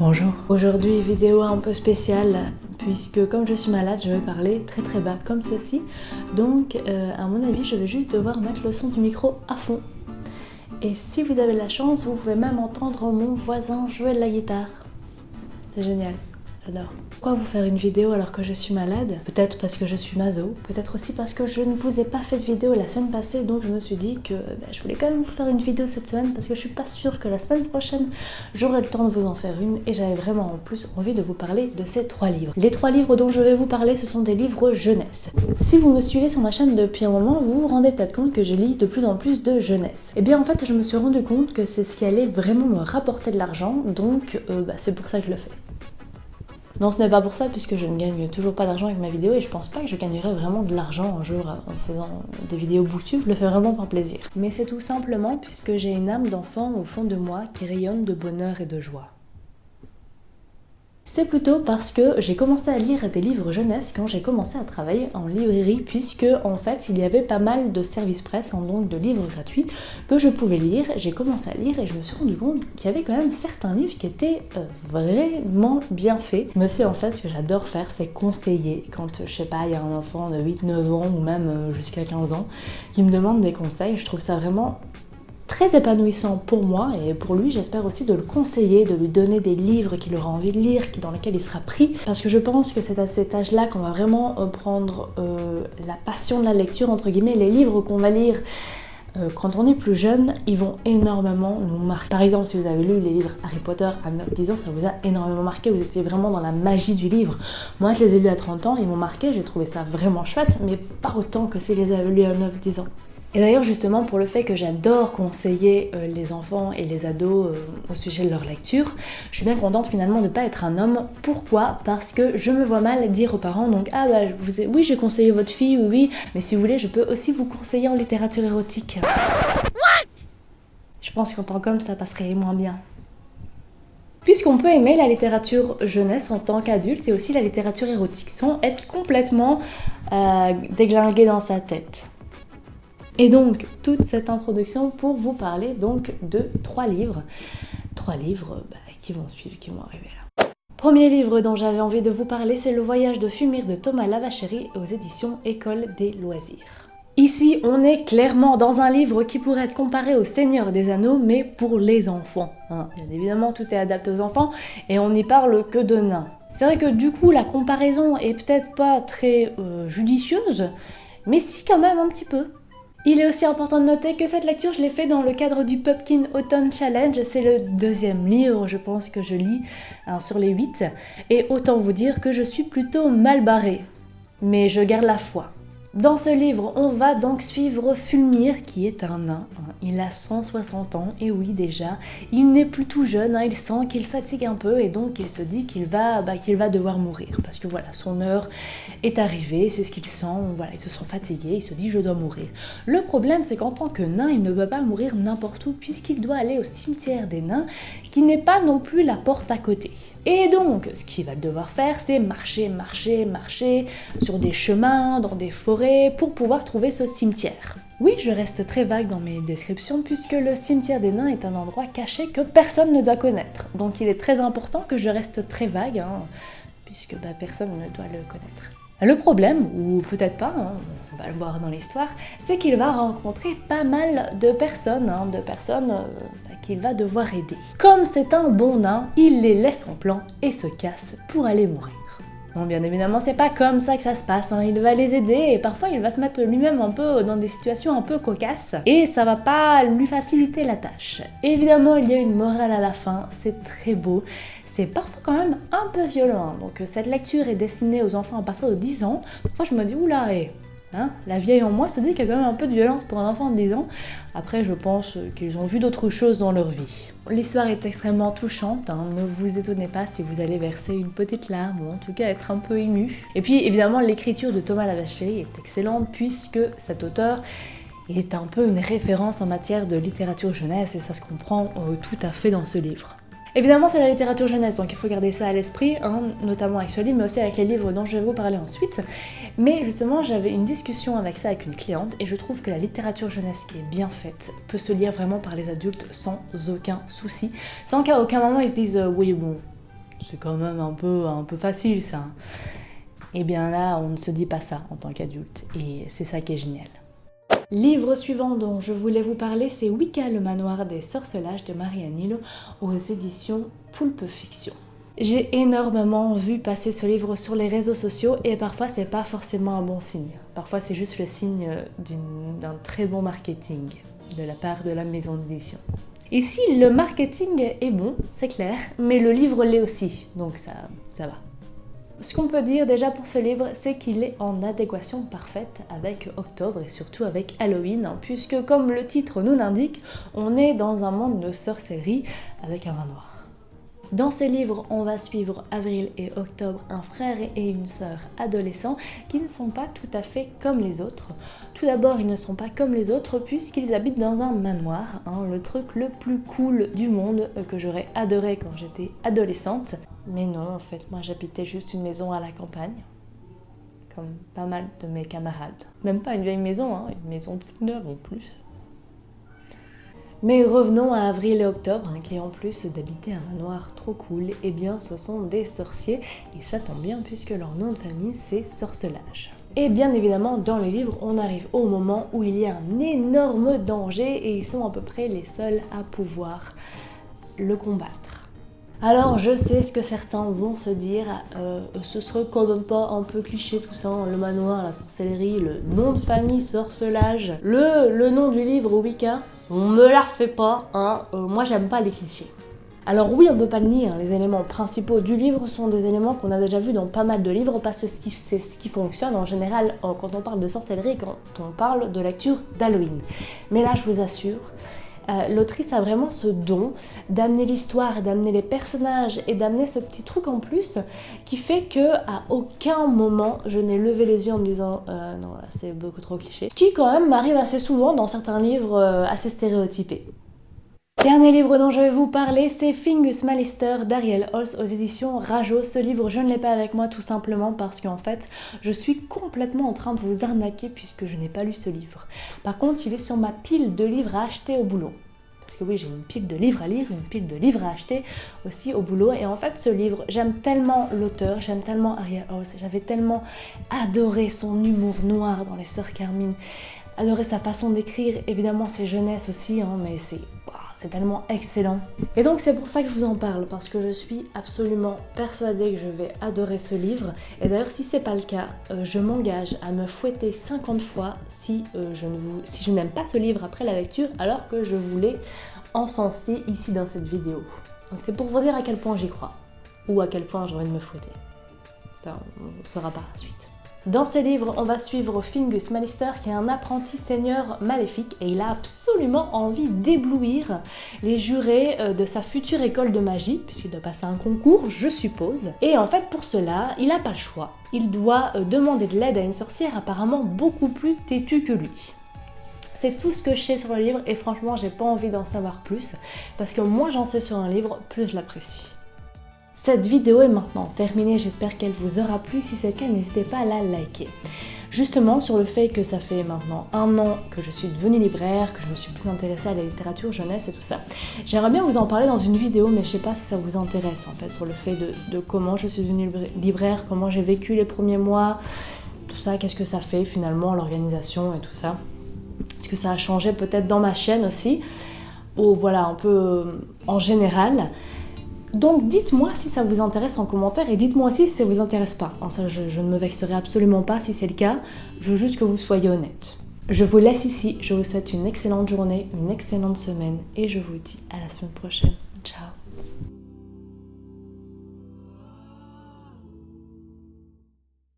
Bonjour. Aujourd'hui, vidéo un peu spéciale puisque comme je suis malade, je vais parler très bas comme ceci. Donc à mon avis, je vais juste devoir mettre le son du micro à fond. Et si vous avez la chance, vous pouvez même entendre mon voisin jouer de la guitare. C'est génial. J'adore. Pourquoi vous faire une vidéo alors que je suis malade? Peut-être parce que je suis maso, peut-être aussi parce que je ne vous ai pas fait de vidéo la semaine passée, donc je me suis dit que je voulais quand même vous faire une vidéo cette semaine parce que je suis pas sûre que la semaine prochaine j'aurai le temps de vous en faire une et j'avais vraiment en plus envie de vous parler de ces 3 livres. Les 3 livres dont je vais vous parler, ce sont des livres jeunesse. Si vous me suivez sur ma chaîne depuis un moment, vous vous rendez peut-être compte que je lis de plus en plus de jeunesse. Et bien en fait, je me suis rendu compte que c'est ce qui allait vraiment me rapporter de l'argent, donc c'est pour ça que je le fais. Non, ce n'est pas pour ça puisque je ne gagne toujours pas d'argent avec ma vidéo et je pense pas que je gagnerai vraiment de l'argent un jour en faisant des vidéos booktube, je le fais vraiment par plaisir. Mais c'est tout simplement puisque j'ai une âme d'enfant au fond de moi qui rayonne de bonheur et de joie. C'est plutôt parce que j'ai commencé à lire des livres jeunesse quand j'ai commencé à travailler en librairie puisque en fait il y avait pas mal de services presse, donc de livres gratuits que je pouvais lire. J'ai commencé à lire et je me suis rendu compte qu'il y avait quand même certains livres qui étaient vraiment bien faits. Mais c'est en fait ce que j'adore faire, c'est conseiller. Quand je sais pas, il y a un enfant de 8-9 ans ou même jusqu'à 15 ans qui me demande des conseils, je trouve ça vraiment très épanouissant pour moi et pour lui, j'espère aussi de le conseiller, de lui donner des livres qu'il aura envie de lire, dans lesquels il sera pris, parce que je pense que c'est à cet âge-là qu'on va vraiment prendre la passion de la lecture, entre guillemets. Les livres qu'on va lire quand on est plus jeune, ils vont énormément nous marquer. Par exemple, si vous avez lu les livres Harry Potter à 9-10 ans, ça vous a énormément marqué, vous étiez vraiment dans la magie du livre. Moi, je les ai lus à 30 ans, ils m'ont marqué, j'ai trouvé ça vraiment chouette, mais pas autant que si je les avais lus à 9-10 ans. Et d'ailleurs justement pour le fait que j'adore conseiller les enfants et les ados au sujet de leur lecture, je suis bien contente finalement de ne pas être un homme. Pourquoi? Parce que je me vois mal dire aux parents donc oui j'ai conseillé votre fille, oui, mais si vous voulez je peux aussi vous conseiller en littérature érotique. What? Je pense qu'en tant qu'homme ça passerait moins bien. Puisqu'on peut aimer la littérature jeunesse en tant qu'adulte et aussi la littérature érotique sans être complètement déglingué dans sa tête. Et donc, toute cette introduction pour vous parler donc de 3 livres. 3 livres qui vont suivre, qui vont arriver là. Premier livre dont j'avais envie de vous parler, c'est Le Voyage de Fulmire de Thomas Lavacheri aux éditions École des loisirs. Ici, on est clairement dans un livre qui pourrait être comparé au Seigneur des Anneaux, mais pour les enfants. Bien évidemment, tout est adapté aux enfants et on n'y parle que de nains. C'est vrai que du coup, la comparaison est peut-être pas très judicieuse, mais si quand même un petit peu. Il est aussi important de noter que cette lecture, je l'ai fait dans le cadre du Pumpkin Autumn Challenge. C'est le 2e livre, je pense, que je lis sur les 8. Et autant vous dire que je suis plutôt mal barrée. Mais je garde la foi. Dans ce livre, on va donc suivre Fulmire, qui est un nain. Il a 160 ans, et oui déjà, il n'est plus tout jeune, il sent qu'il fatigue un peu, et donc il se dit qu'il va devoir mourir. Parce que voilà, son heure est arrivée, c'est ce qu'il sent, voilà, il se sent fatigué, il se dit je dois mourir. Le problème, c'est qu'en tant que nain, il ne peut pas mourir n'importe où, puisqu'il doit aller au cimetière des nains, qui n'est pas non plus la porte à côté. Et donc, ce qu'il va devoir faire, c'est marcher sur des chemins, dans des forêts, pour pouvoir trouver ce cimetière. Oui, je reste très vague dans mes descriptions puisque le cimetière des nains est un endroit caché que personne ne doit connaître. Donc il est très important que je reste très vague, puisque personne ne doit le connaître. Le problème, ou peut-être pas, on va le voir dans l'histoire, c'est qu'il va rencontrer pas mal de personnes, qu'il va devoir aider. Comme c'est un bon nain, il les laisse en plan et se casse pour aller mourir. Non, bien évidemment, c'est pas comme ça que ça se passe, il va les aider et parfois il va se mettre lui-même un peu dans des situations un peu cocasses et ça va pas lui faciliter la tâche. Évidemment, il y a une morale à la fin, c'est très beau, c'est parfois quand même un peu violent, donc cette lecture est destinée aux enfants à partir de 10 ans. Parfois je me dis, oula, la vieille en moi se dit qu'il y a quand même un peu de violence pour un enfant de 10 ans. Après, je pense qu'ils ont vu d'autres choses dans leur vie. L'histoire est extrêmement touchante, ne vous étonnez pas si vous allez verser une petite larme ou en tout cas être un peu ému. Et puis évidemment, l'écriture de Thomas Lavacheri est excellente puisque cet auteur est un peu une référence en matière de littérature jeunesse et ça se comprend tout à fait dans ce livre. Évidemment, c'est la littérature jeunesse, donc il faut garder ça à l'esprit, notamment avec ce livre, mais aussi avec les livres dont je vais vous parler ensuite. Mais justement, j'avais une discussion avec ça avec une cliente, et je trouve que la littérature jeunesse qui est bien faite peut se lire vraiment par les adultes sans aucun souci, sans qu'à aucun moment ils se disent oui bon, c'est quand même un peu facile ça. Et bien là, on ne se dit pas ça en tant qu'adulte, et c'est ça qui est génial. Livre suivant dont je voulais vous parler, c'est Wicca, le manoir des sorcelages de Marianne Hill aux éditions Pulp Fiction. J'ai énormément vu passer ce livre sur les réseaux sociaux et parfois c'est pas forcément un bon signe. Parfois c'est juste le signe d'un très bon marketing de la part de la maison d'édition. Ici, le marketing est bon, c'est clair, mais le livre l'est aussi, donc ça va. Ce qu'on peut dire déjà pour ce livre, c'est qu'il est en adéquation parfaite avec octobre et surtout avec Halloween, puisque comme le titre nous l'indique, on est dans un monde de sorcellerie avec un manoir. Dans ce livre, on va suivre Avril et Octobre, un frère et une sœur adolescents qui ne sont pas tout à fait comme les autres. Tout d'abord, ils ne sont pas comme les autres puisqu'ils habitent dans un manoir, le truc le plus cool du monde que j'aurais adoré quand j'étais adolescente. Mais non, en fait, moi j'habitais juste une maison à la campagne, comme pas mal de mes camarades. Même pas une vieille maison, une maison toute neuve en plus. Mais revenons à Avril et Octobre, qui en plus d'habiter un manoir trop cool, eh bien ce sont des sorciers, et ça tombe bien puisque leur nom de famille c'est Sorcelage. Et bien évidemment, dans le livre, on arrive au moment où il y a un énorme danger et ils sont à peu près les seuls à pouvoir le combattre. Alors je sais ce que certains vont se dire, ce serait quand même pas un peu cliché tout ça, le manoir, la sorcellerie, le nom de famille Sorcelage, le nom du livre Wicca. On me la refait pas, moi j'aime pas les clichés. Alors oui, on peut pas le nier, les éléments principaux du livre sont des éléments qu'on a déjà vus dans pas mal de livres parce que c'est ce qui fonctionne en général quand on parle de sorcellerie, quand on parle de lecture d'Halloween. Mais là, je vous assure, l'autrice a vraiment ce don d'amener l'histoire, d'amener les personnages et d'amener ce petit truc en plus qui fait que à aucun moment je n'ai levé les yeux en me disant non là c'est beaucoup trop cliché. Ce qui quand même m'arrive assez souvent dans certains livres assez stéréotypés. Dernier livre dont je vais vous parler, c'est Fingus Malister d'Ariel Holz aux éditions Rajo. Ce livre, je ne l'ai pas avec moi tout simplement parce qu'en fait, je suis complètement en train de vous arnaquer puisque je n'ai pas lu ce livre. Par contre, il est sur ma pile de livres à acheter au boulot. Parce que oui, j'ai une pile de livres à lire, une pile de livres à acheter aussi au boulot. Et en fait, ce livre, j'aime tellement l'auteur, j'aime tellement Ariel Holz, j'avais tellement adoré son humour noir dans Les Sœurs Carmine, adoré sa façon d'écrire, évidemment ses jeunesses aussi, mais c'est tellement excellent. Et donc c'est pour ça que je vous en parle, parce que je suis absolument persuadée que je vais adorer ce livre. Et d'ailleurs si c'est pas le cas, je m'engage à me fouetter 50 fois si je n'aime pas ce livre après la lecture, alors que je vous l'ai encensé ici dans cette vidéo. Donc c'est pour vous dire à quel point j'y crois, ou à quel point j'ai envie de me fouetter. Ça, on saura par la suite. Dans ce livre, on va suivre Fingus Malister qui est un apprenti seigneur maléfique et il a absolument envie d'éblouir les jurés de sa future école de magie, puisqu'il doit passer un concours, je suppose. Et en fait, pour cela, il n'a pas le choix. Il doit demander de l'aide à une sorcière apparemment beaucoup plus têtue que lui. C'est tout ce que je sais sur le livre et franchement, j'ai pas envie d'en savoir plus, parce que moins j'en sais sur un livre, plus je l'apprécie. Cette vidéo est maintenant terminée, j'espère qu'elle vous aura plu. Si c'est le cas, n'hésitez pas à la liker. Justement, sur le fait que ça fait maintenant 1 an que je suis devenue libraire, que je me suis plus intéressée à la littérature jeunesse et tout ça. J'aimerais bien vous en parler dans une vidéo, mais je sais pas si ça vous intéresse en fait, sur le fait de comment je suis devenue libraire, comment j'ai vécu les premiers mois, tout ça, qu'est-ce que ça fait finalement, l'organisation et tout ça. Est-ce que ça a changé peut-être dans ma chaîne aussi, ou voilà, un peu en général. Donc dites-moi si ça vous intéresse en commentaire et dites-moi aussi si ça vous intéresse pas. Ça, je ne me vexerai absolument pas si c'est le cas, je veux juste que vous soyez honnête. Je vous laisse ici, je vous souhaite une excellente journée, une excellente semaine et je vous dis à la semaine prochaine. Ciao.